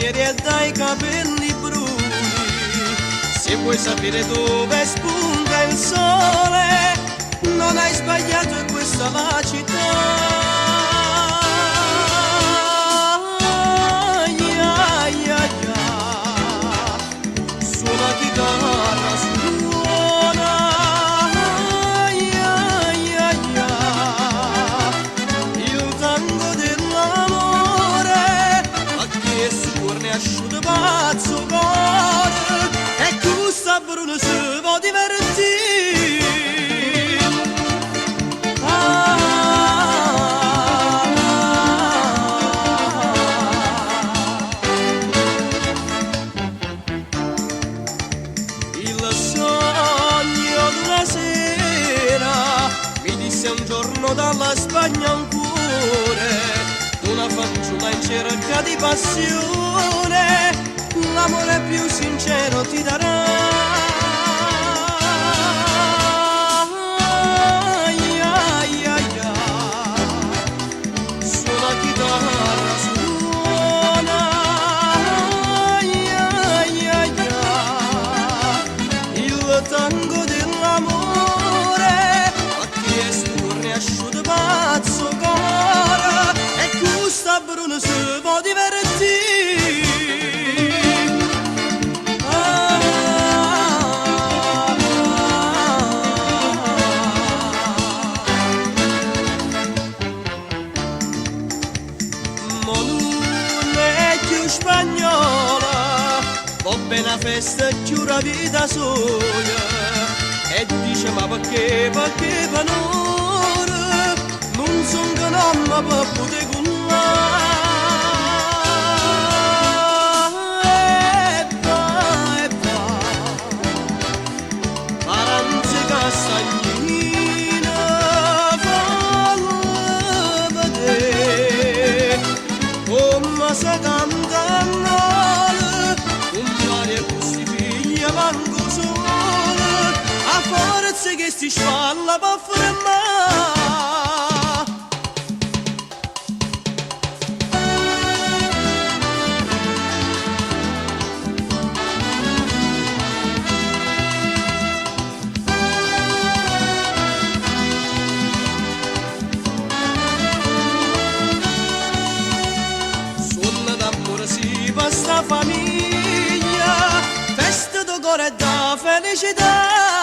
neri e dai capelli bruni. Se vuoi sapere dove spunta il sole, non hai sbagliato, è questa la città. Suona chitarra, suona, il tango dell'amore, a che si torna asciutto pazzo cuore, e questa Bruno si può divertire. Il sogno d'una sera mi disse un giorno dalla Spagna un cuore d'una fanciulla in cerca di passione, l'amore più sincero ti darà. Suona chitarra, suona, il tango dell'amore, a chi è sturne asciutto pazzo cuore, e questa Bruno si può divertire. Ma non è più spagnola, va bene a festa e più la vita sola, e dice ma perché per noi non son che non mi può poter cullare. E va, paranze castagnine, falle vedere come si canta a noi, un mare e questi figli manco sole, a forza che si sfalla può fermare. Suona d'amore si fa sta famiglia, festa d'ogore e da felicità.